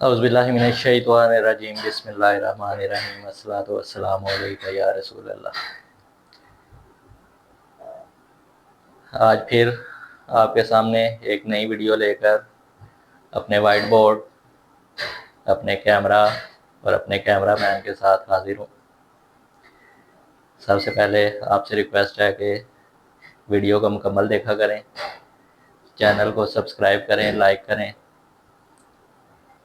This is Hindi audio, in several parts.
औज़ुबिल्लाहिमिनश्शैतानिर्रजीम बिस्मिल्लाहिर्रहमानिर्रहीम अस्सलातु वस्सलामु अलैका या रसूल अल्लाह। आज फिर आपके सामने एक नई वीडियो लेकर अपने वाइट बोर्ड, अपने कैमरा और अपने कैमरा मैन के साथ हाजिर हूँ। सबसे पहले आपसे रिक्वेस्ट है कि वीडियो को मुकम्मल देखा करें, चैनल को सब्सक्राइब करें, लाइक करें।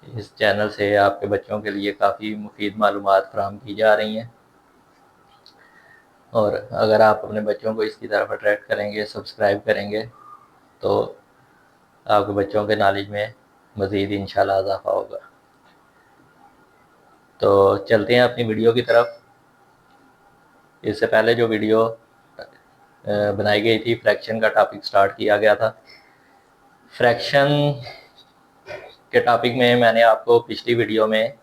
इस चैनल से आपके बच्चों के लिए काफ़ी मुफीद मालूमात फराहम की जा रही हैं, और अगर आप अपने बच्चों को इसकी तरफ अट्रैक्ट करेंगे, सब्सक्राइब करेंगे, तो आपके बच्चों के नॉलेज में मज़ीद इंशाल्लाह इजाफ़ा होगा। तो चलते हैं अपनी वीडियो की तरफ। इससे पहले जो वीडियो बनाई गई थी, फ्रैक्शन का टॉपिक स्टार्ट किया गया था। फ्रैक्शन के टॉपिक में मैंने आपको पिछली वीडियो में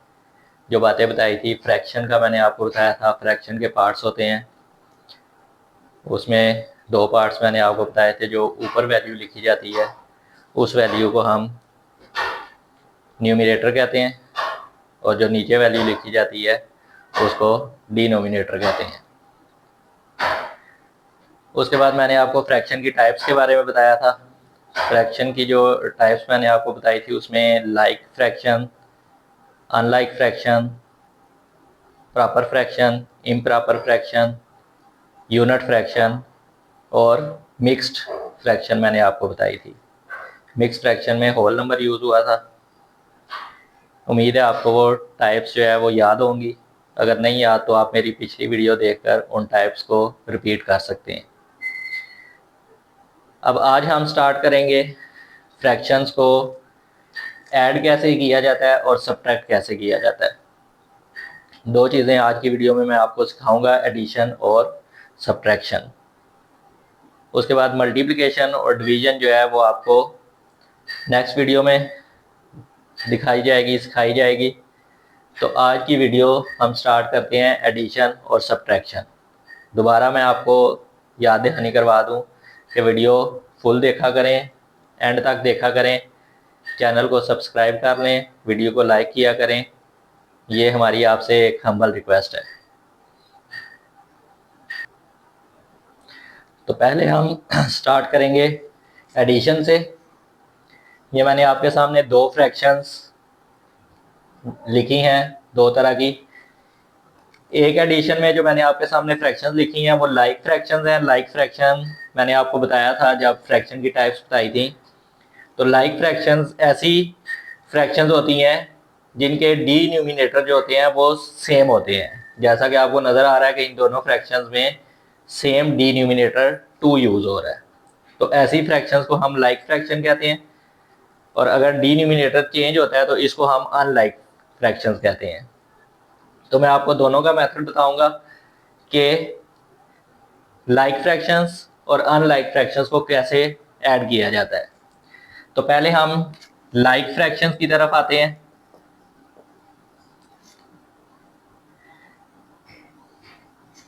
जो बातें बताई थी, फ्रैक्शन का मैंने आपको बताया था फ्रैक्शन के पार्ट्स होते हैं। उसमें दो पार्ट्स मैंने आपको बताए थे। जो ऊपर वैल्यू लिखी जाती है उस वैल्यू को हम न्यूमरेटर कहते हैं, और जो नीचे वैल्यू लिखी जाती है उसको डिनोमिनेटर कहते हैं। उसके बाद मैंने आपको फ्रैक्शन की टाइप्स के बारे में बताया था। फ्रैक्शन की जो टाइप्स मैंने आपको बताई थी उसमें like fraction, unlike fraction, proper fraction, improper fraction, unit fraction और मिक्स्ड फ्रैक्शन मैंने आपको बताई थी। मिक्स्ड फ्रैक्शन में होल नंबर यूज़ हुआ था। उम्मीद है आपको वो टाइप्स जो है वो याद होंगी। अगर नहीं याद तो आप मेरी पिछली वीडियो देखकर उन टाइप्स को रिपीट कर सकते हैं। अब आज हम स्टार्ट करेंगे फ्रैक्शंस को ऐड कैसे किया जाता है और सब्ट्रैक्ट कैसे किया जाता है। दो चीज़ें आज की वीडियो में मैं आपको सिखाऊंगा, एडिशन और सब्ट्रैक्शन। उसके बाद मल्टीप्लिकेशन और डिवीज़न जो है वो आपको नेक्स्ट वीडियो में दिखाई जाएगी, सिखाई जाएगी। तो आज की वीडियो हम स्टार्ट करते हैं एडिशन और सब्ट्रैक्शन। दोबारा मैं आपको याद दहानी करवा दूं कि वीडियो फुल देखा करें, एंड तक देखा करें, चैनल को सब्सक्राइब कर लें, वीडियो को लाइक किया करें। ये हमारी आपसे एक हम्बल रिक्वेस्ट है। तो पहले हम स्टार्ट करेंगे एडिशन से। ये मैंने आपके सामने दो फ्रैक्शंस लिखी हैं, दो तरह की। एक एडिशन में जो मैंने आपके सामने फ्रैक्शंस लिखी हैं वो लाइक फ्रैक्शंस हैं। लाइक फ्रैक्शन मैंने आपको बताया था जब फ्रैक्शन की टाइप्स बताई थी। तो लाइक फ्रैक्शंस ऐसी फ्रैक्शंस होती हैं जिनके डिनोमिनेटर जो होते हैं वो सेम होते हैं। जैसा कि आपको नज़र आ रहा है कि इन दोनों फ्रैक्शंस में सेम डिनोमिनेटर 2 यूज़ हो रहा है। तो ऐसी फ्रैक्शंस को हम लाइक फ्रैक्शन कहते हैं। और अगर डिनोमिनेटर चेंज होता है तो इसको हम अनलाइक फ्रैक्शंस कहते हैं। तो मैं आपको दोनों का मेथड बताऊंगा कि लाइक फ्रैक्शंस और अनलाइक फ्रैक्शंस को कैसे ऐड किया जाता है। तो पहले हम लाइक फ्रैक्शंस की तरफ आते हैं।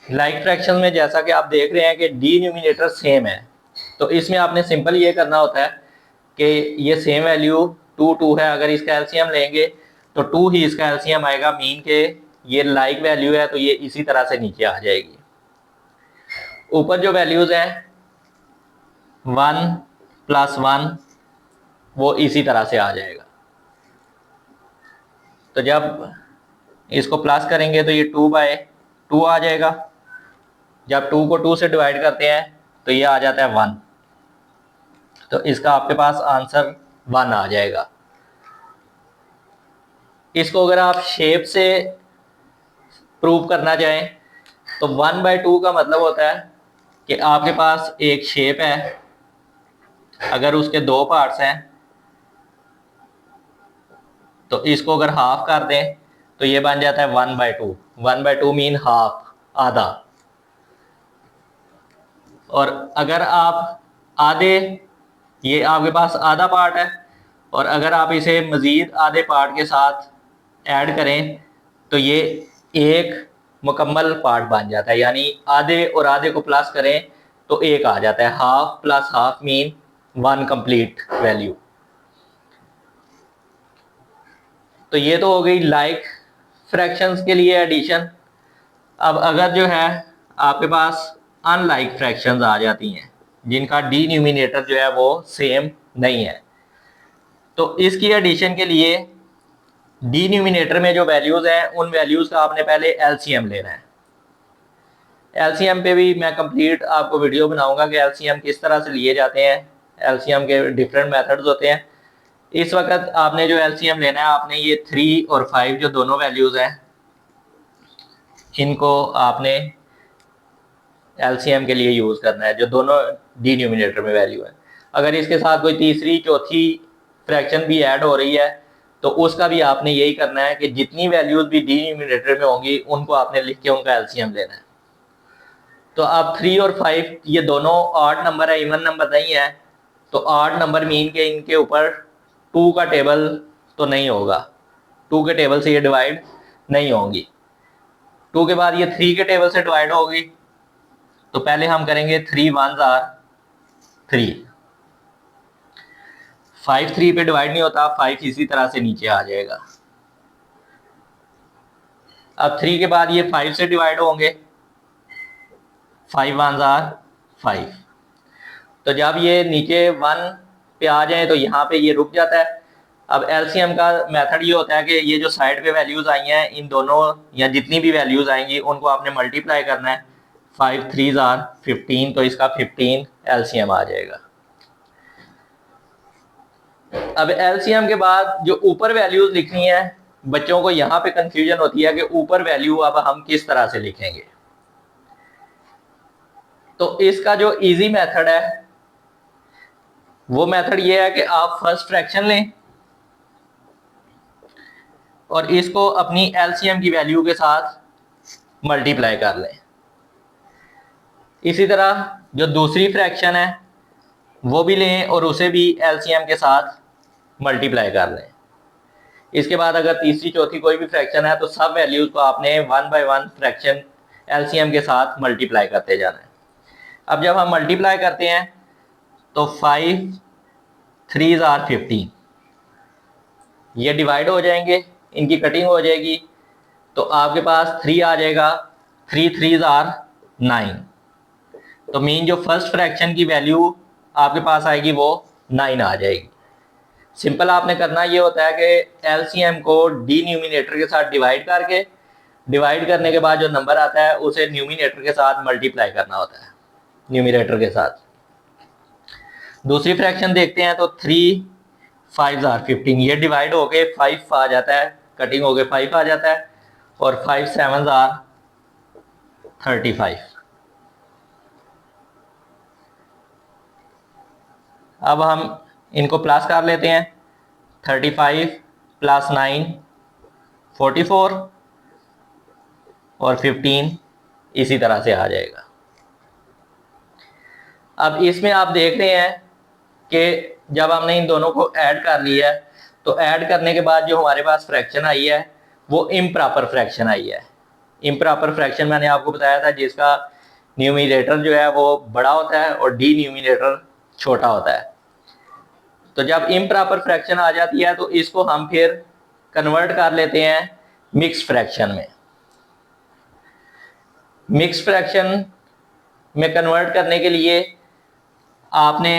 लाइक फ्रैक्शन में जैसा कि आप देख रहे हैं कि डिनोमिनेटर सेम है, तो इसमें आपने सिंपल ये करना होता है कि ये सेम वैल्यू 2 2 है। अगर इसका एलसीएम लेंगे तो 2 ही इसका एलसीएम आएगा। मीन के ये लाइक वैल्यू है तो ये इसी तरह से नीचे आ जाएगी। ऊपर जो वैल्यूज हैं 1 + 1 वो इसी तरह से आ जाएगा। तो जब इसको प्लस करेंगे तो ये 2/2 आ जाएगा। जब 2 को 2 से डिवाइड करते हैं तो ये आ जाता है 1। तो इसका आपके पास आंसर 1 आ जाएगा। इसको अगर आप शेप से प्रूव करना चाहें तो 1/2 का मतलब होता है कि आपके पास एक शेप है, अगर उसके दो पार्ट्स हैं तो इसको अगर हाफ कर दें तो ये बन जाता है 1/2। 1/2 मीन हाफ, आधा। और अगर आप आधे, ये आपके पास आधा पार्ट है, और अगर आप इसे मज़ीद आधे पार्ट के साथ ऐड करें तो ये एक मुकम्मल पार्ट बन जाता है। यानी आधे और आधे को प्लस करें तो एक आ जाता है। Half plus half mean 1 complete value. तो ये तो हो गई लाइक फ्रैक्शंस के लिए एडिशन। अब अगर जो है आपके पास अनलाइक फ्रैक्शंस आ जाती हैं जिनका डिनोमिनेटर जो है वो सेम नहीं है, तो इसकी एडिशन के लिए डिनोमिनेटर में जो वैल्यूज हैं उन वैल्यूज का आपने पहले एलसीएम लेना है। एलसीएम पे भी मैं कंप्लीट आपको वीडियो बनाऊंगा कि एलसीएम किस तरह से लिए जाते हैं, एलसीएम के डिफरेंट मेथड्स होते हैं। इस वक्त आपने जो एलसीएम लेना है, आपने ये 3 और 5 जो दोनों वैल्यूज हैं इनको आपने एलसीएम के लिए यूज करना है, जो दोनों डिनोमिनेटर में वैल्यू है। अगर इसके साथ कोई तीसरी चौथी फ्रैक्शन भी ऐड हो रही है तो उसका भी आपने यही करना है कि जितनी वैल्यूज भी डिनोमिनेटर में होंगी उनको आपने लिख के उनका एलसीएम लेना है। तो अब 3 और 5 ये दोनों ऑड नंबर है, इवन नंबर नहीं है, तो ऑड नंबर मीन के इनके ऊपर 2 का टेबल तो नहीं होगा, 2 के टेबल से ये डिवाइड नहीं होंगी। 2 के बाद ये 3 के टेबल से डिवाइड होगी, तो पहले हम करेंगे 3 1s are 3, 5 3 पे डिवाइड नहीं होता, 5 इसी तरह से नीचे आ जाएगा। अब 3 के बाद ये 5 से डिवाइड होंगे, 5 1s are 5। तो जब ये नीचे 1 पे आ जाए तो यहाँ पे ये रुक जाता है। अब एलसीएम का मेथड ये होता है कि ये जो साइड पे वैल्यूज आई हैं इन दोनों या जितनी भी वैल्यूज आएंगी उनको आपने मल्टीप्लाई करना है। 5 3s are 15, तो इसका 15 एलसीएम आ जाएगा। अब एलसीएम के बाद जो ऊपर वैल्यूज लिखनी है, बच्चों को यहाँ पे कंफ्यूजन होती है कि ऊपर वैल्यू अब हम किस तरह से लिखेंगे। तो इसका जो इजी मेथड है वो मेथड ये है कि आप फर्स्ट फ्रैक्शन लें और इसको अपनी एलसीएम की वैल्यू के साथ मल्टीप्लाई कर लें। इसी तरह जो दूसरी फ्रैक्शन है वो भी लें और उसे भी एलसीएम के साथ मल्टीप्लाई कर लें। इसके बाद अगर तीसरी चौथी कोई भी फ्रैक्शन है तो सब वैल्यूज को आपने 1 by 1 फ्रैक्शन एलसीएम के साथ मल्टीप्लाई करते जाना है। अब जब हम मल्टीप्लाई करते हैं तो 5 3s are 15, ये डिवाइड हो जाएंगे, इनकी कटिंग हो जाएगी, तो आपके पास 3 आ जाएगा, 3 3s are 9। तो मीन जो फर्स्ट फ्रैक्शन की वैल्यू आपके पास आएगी वो 9 आ जाएगी। सिंपल आपने करना ये होता है कि एलसीएम को डिनोमिनेटर के साथ डिवाइड करके, डिवाइड करने के बाद जो नंबर आता है उसे न्यूमिनेटर के साथ मल्टीप्लाई करना होता है, न्यूमिनेटर के साथ। दूसरी फ्रैक्शन देखते हैं तो 3 5s are 15, ये डिवाइड होके 5 आ जाता है, कटिंग होके 5 आ जाता है, और 5 7s are 35। अब हम इनको प्लस कर लेते हैं, 35 + 9 44 और 15 इसी तरह से आ जाएगा। अब इसमें आप देख रहे हैं कि जब हमने इन दोनों को ऐड कर लिया है तो ऐड करने के बाद जो हमारे पास फ्रैक्शन आई है वो इम्प्रॉपर फ्रैक्शन आई है। इम्प्रॉपर फ्रैक्शन मैंने आपको बताया था जिसका न्यूमिनेटर जो है वो बड़ा होता है और डिनोमिनेटर छोटा होता है। तो जब इम्प्रॉपर फ्रैक्शन आ जाती है तो इसको हम फिर कन्वर्ट कर लेते हैं मिक्स फ्रैक्शन में। मिक्स फ्रैक्शन में कन्वर्ट करने के लिए आपने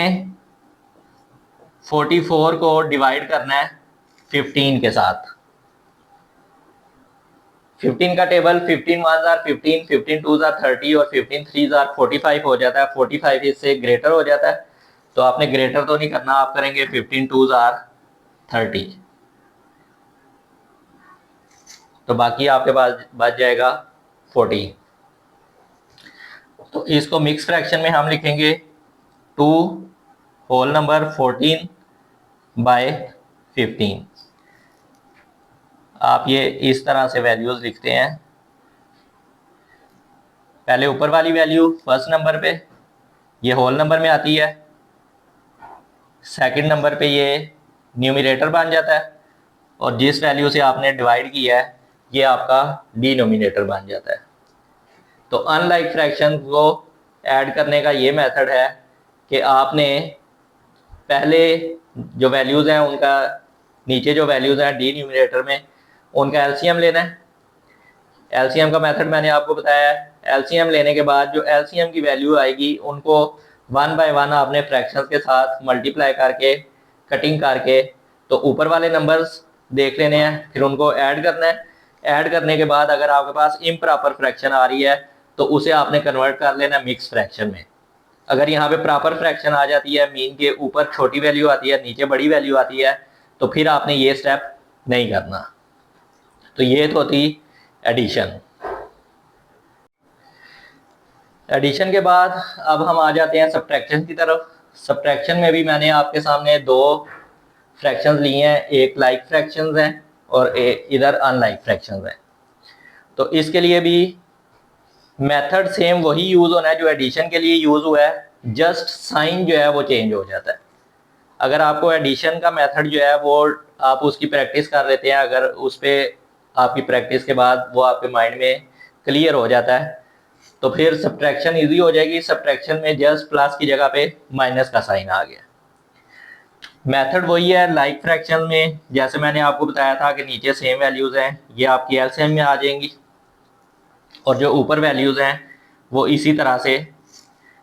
44 को डिवाइड करना है 15 के साथ। 15 का table 15 1s are 15, 15 2s are 30 और 15 3s are 45 हो जाता है। 45 इससे ग्रेटर हो जाता है, तो आपने ग्रेटर तो नहीं करना, आप करेंगे 15 2s are 30, तो बाकी आपके पास बच जाएगा 40। तो इसको मिक्स फ्रैक्शन में हम लिखेंगे 2 होल नंबर 14 by 15। आप ये इस तरह से वैल्यूज लिखते हैं, पहले ऊपर वाली वैल्यू फर्स्ट नंबर पे ये होल नंबर में आती है, सेकंड नंबर पे ये न्यूमिनेटर बन जाता है, और जिस वैल्यू से आपने डिवाइड किया है ये आपका डिनोमिनेटर बन जाता है। तो अनलाइक फ्रैक्शन को ऐड करने का ये मेथड है कि आपने पहले जो वैल्यूज़ हैं उनका नीचे जो वैल्यूज़ हैं डी न्यूमिनेटर में उनका एलसीएम लेना है। एलसीएम का मेथड मैंने आपको बताया है। एलसीएम लेने के बाद जो एलसीएम की वैल्यू आएगी उनको 1 बाय 1 आपने फ्रैक्शंस के साथ मल्टीप्लाई करके कटिंग करके तो ऊपर वाले नंबर्स देख लेने हैं, फिर उनको ऐड करना है। ऐड करने के बाद अगर आपके पास इम्प्रॉपर फ्रैक्शन आ रही है तो उसे आपने कन्वर्ट कर लेना मिक्स फ्रैक्शन में। अगर यहाँ पे प्रॉपर फ्रैक्शन आ जाती है, मीन के ऊपर छोटी वैल्यू आती है नीचे बड़ी वैल्यू आती है, तो फिर आपने ये स्टेप नहीं करना। तो ये तो थी एडिशन। एडिशन के बाद अब हम आ जाते हैं सब्ट्रैक्शन की तरफ। सब्ट्रैक्शन में भी मैंने आपके सामने दो फ्रैक्शंस लिए हैं, एक लाइक फ्रैक्शंस हैं और इधर अनलाइक फ्रैक्शंस हैं। तो इसके लिए भी मेथड सेम वही यूज़ होना है जो एडिशन के लिए यूज़ हुआ है, जस्ट साइन जो है वो चेंज हो जाता है। अगर आपको एडिशन का मेथड जो है वो आप उसकी प्रैक्टिस कर लेते हैं, अगर उस पर आपकी प्रैक्टिस के बाद वो आपके माइंड में क्लियर हो जाता है तो फिर सब्ट्रैक्शन इजी हो जाएगी। सब्ट्रैक्शन में जस्ट प्लस की जगह पे माइनस का साइन आ गया। मेथड वही है लाइक फ्रैक्शन में, जैसे मैंने आपको बताया था कि नीचे सेम वैल्यूज़ हैं, ये आपकी एलसीएम में आ जाएंगी और जो ऊपर वैल्यूज़ हैं वो इसी तरह से।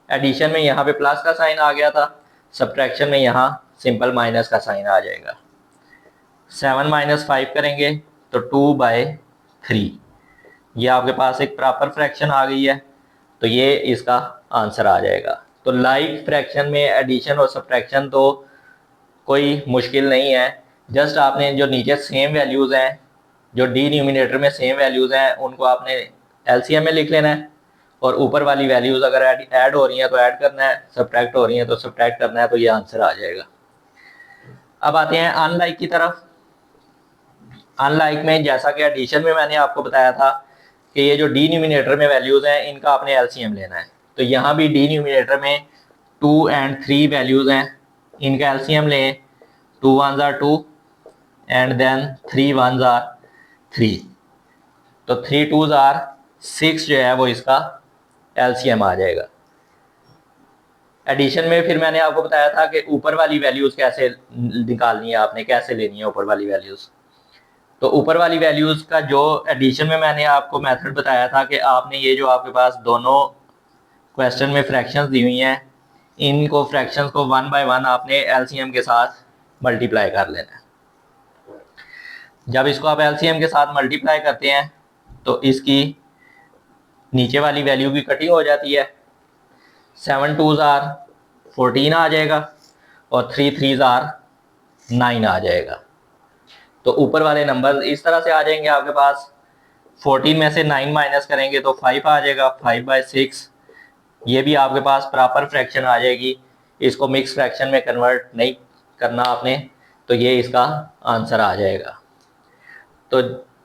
एडिशन में यहाँ पे प्लस का साइन आ गया था, सब्ट्रैक्शन में यहाँ सिंपल माइनस का साइन आ जाएगा। 7 माइनस 5 करेंगे तो 2/3, ये आपके पास एक प्रॉपर फ्रैक्शन आ गई है, तो ये इसका आंसर आ जाएगा। तो लाइक फ्रैक्शन में एडिशन और सब्ट्रैक्शन तो कोई मुश्किल नहीं है, जस्ट आपने जो नीचे सेम वैल्यूज़ हैं, जो डी न्यूमिनेटर में सेम वैल्यूज़ हैं, उनको आपने एलसीएम में लिख लेना है और ऊपर वाली वैल्यूज़ अगर ऐड हो रही हैं तो ऐड करना है, सब्ट्रैक्ट हो रही हैं तो सब्ट्रैक्ट करना है, तो ये आंसर आ जाएगा। अब आते हैं अनलाइक की तरफ। अनलाइक में जैसा कि एडिशन में मैंने आपको बताया था कि ये जो डी न्यूमिनेटर में वैल्यूज़ हैं इनका आपने एलसीएम लेना है, तो यहाँ भी डी न्यूमिनेटर में 2 और 3 वैल्यूज़ हैं, इनका एलसीएम लें। 2 1s are 2 and then 3 1s are 3, तो 3 2s are 6 जो है वो इसका एलसीएम आ जाएगा। एडिशन में फिर मैंने आपको बताया था कि ऊपर वाली वैल्यूज़ कैसे निकालनी है, आपने कैसे लेनी है ऊपर वाली वैल्यूज़। तो ऊपर वाली वैल्यूज़ का जो एडिशन में मैंने आपको मेथड बताया था कि आपने ये जो आपके पास दोनों क्वेश्चन में फ्रैक्शंस दी हुई हैं, इनको फ्रैक्शंस को 1 बाय 1 आपने एलसीएम के साथ मल्टीप्लाई कर लेना है। जब इसको आप एलसीएम के साथ मल्टीप्लाई करते हैं तो इसकी नीचे वाली वैल्यू की कटिंग हो जाती है। 7 2s are 14 आ जाएगा और 3 3s are 9 आ जाएगा। तो ऊपर वाले नंबर इस तरह से आ जाएंगे आपके पास। 14 में से 9 माइनस करेंगे तो 5 आ जाएगा, 5/6। ये भी आपके पास प्रॉपर फ्रैक्शन आ जाएगी, इसको मिक्स फ्रैक्शन में कन्वर्ट नहीं करना आपने, तो ये इसका आंसर आ जाएगा। तो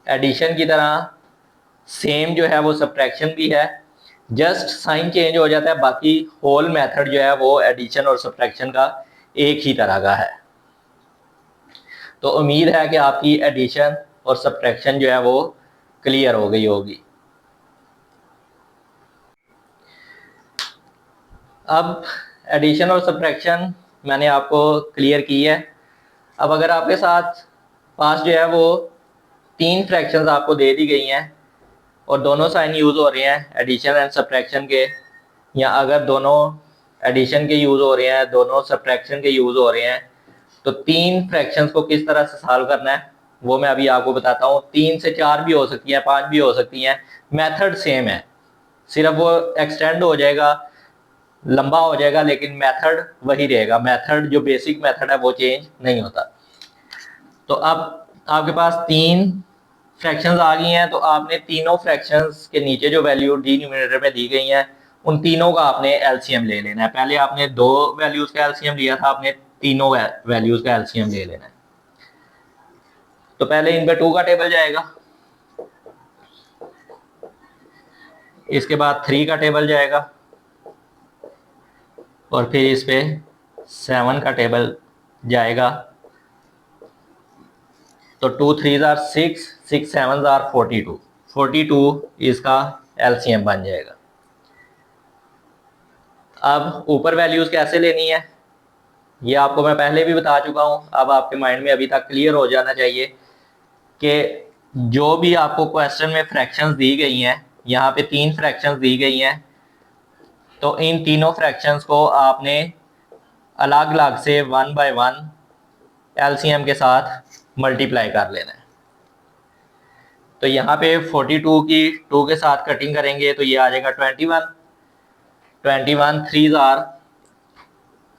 एडिशन की तरह सेम जो है वो सब्ट्रैक्शन भी है, जस्ट साइन चेंज हो जाता है, बाकी होल मेथड जो है वो एडिशन और सब्ट्रैक्शन का एक ही तरह का है। तो उम्मीद है कि आपकी एडिशन और सब्ट्रैक्शन जो है वो क्लियर हो गई होगी। अब एडिशन और सब्ट्रैक्शन मैंने आपको क्लियर की है। अब अगर आपके साथ पास जो है वो 3 फ्रैक्शंस आपको दे दी गई हैं और दोनों साइन यूज़ हो रहे हैं एडिशन एंड सब्ट्रैक्शन के, या अगर दोनों एडिशन के यूज़ हो रहे हैं दोनों सब्ट्रैक्शन के यूज़ हो रहे हैं, तो 3 फ्रैक्शंस को किस तरह से सॉल्व करना है वो मैं अभी आपको बताता हूँ। 3 से 4 भी हो सकती हैं, 5 भी हो सकती हैं, मेथड सेम है, सिर्फ वो एक्सटेंड हो जाएगा, लंबा हो जाएगा, लेकिन मेथड वही रहेगा। मेथड जो बेसिक मेथड है वो चेंज नहीं होता। तो अब आपके पास 3 फ्रैक्शंस आ गई हैं, तो आपने तीनों फ्रैक्शंस के नीचे जो वैल्यू डी न्यूमिनेटर में दी गई हैं उन तीनों का आपने एलसीएम ले लेना है। पहले आपने 2 वैल्यूज़ का एलसीएम लिया था, आपने तीनों वैल्यूज़ का एलसीएम ले लेना है। तो पहले इन पे 2 का टेबल जाएगा, इसके बाद 3 का टेबल जाएगा और फिर इस पे 7 का टेबल जाएगा। तो 2 3s are 6, 6 7s are 42, 42 इसका एलसीएम बन जाएगा। अब ऊपर वैल्यूज़ कैसे लेनी है, ये आपको मैं पहले भी बता चुका हूँ, अब आपके माइंड में अभी तक क्लियर हो जाना चाहिए कि जो भी आपको क्वेश्चन में फ्रैक्शंस दी गई हैं, यहाँ पे 3 फ्रैक्शंस दी गई हैं, तो इन तीनों फ्रैक्शंस को आपने अलग अलग से 1 बाय 1 एलसीएम के साथ मल्टीप्लाई कर लेना है। तो यहाँ पे 42 की 2 के साथ कटिंग करेंगे तो ये आ जाएगा 21, 21 3 आर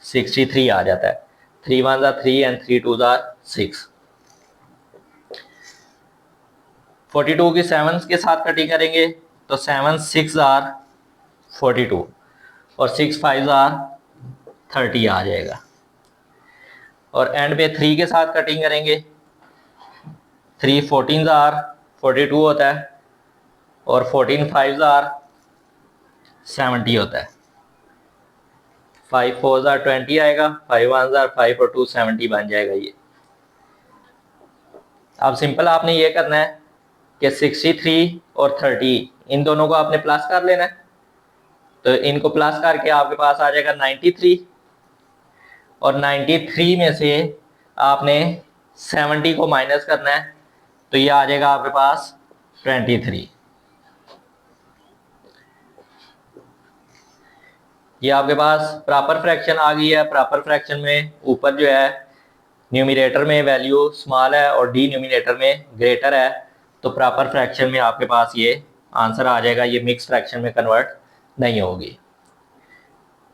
63 आ जाता है, 3 1 आर 3 एंड 3 2 आर 6। 42 की 7 के साथ कटिंग करेंगे तो 7 6 आर 42 और 6 5 आर 30 आ जाएगा। और एंड पे 3 के साथ कटिंग करेंगे, 3 14 आर 42 होता है और 14 5 आर 70 होता है। 5 4 आर 20 आएगा, 5 1 आर 5 और 2 70 बन जाएगा ये। अब सिंपल आपने ये करना है कि 63 और 30 इन दोनों को आपने प्लस कर लेना है। तो इनको प्लस करके आपके पास आ जाएगा 93 और 93 में से आपने 70 को माइनस करना है तो ये आ जाएगा आपके पास 23। ये आपके पास प्रॉपर फ्रैक्शन आ गई है। प्रॉपर फ्रैक्शन में ऊपर जो है न्यूमिनेटर में वैल्यू स्मॉल है और डिनोमिनेटर में ग्रेटर है, तो प्रॉपर फ्रैक्शन में आपके पास ये आंसर आ जाएगा, ये मिक्स फ्रैक्शन में कन्वर्ट नहीं होगी।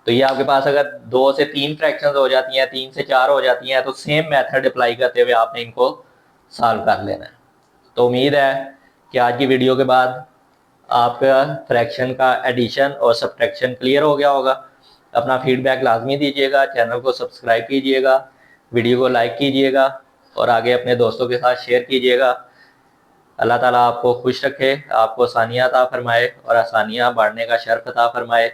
तो ये आपके पास अगर 2 से 3 फ्रैक्शंस हो जाती हैं, 3 से 4 हो जाती हैं, तो सेम मेथड अप्लाई करते हुए आपने इनको सॉल्व कर लेना है। तो उम्मीद है कि आज की वीडियो के बाद आपका फ्रैक्शन का एडिशन और सब्ट्रैक्शन क्लियर हो गया होगा। अपना फीडबैक लाजमी दीजिएगा, चैनल को सब्सक्राइब कीजिएगा, वीडियो को लाइक कीजिएगा और आगे अपने दोस्तों के साथ शेयर कीजिएगा। अल्लाह ताला आपको खुश रखे, आपको आसानियाँ अता फरमाए और आसानियाँ बांटने का शर्फ अता फरमाए।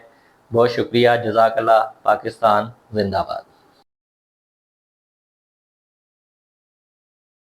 बहुत शुक्रिया, जज़ाकल्लाह। पाकिस्तान जिंदाबाद।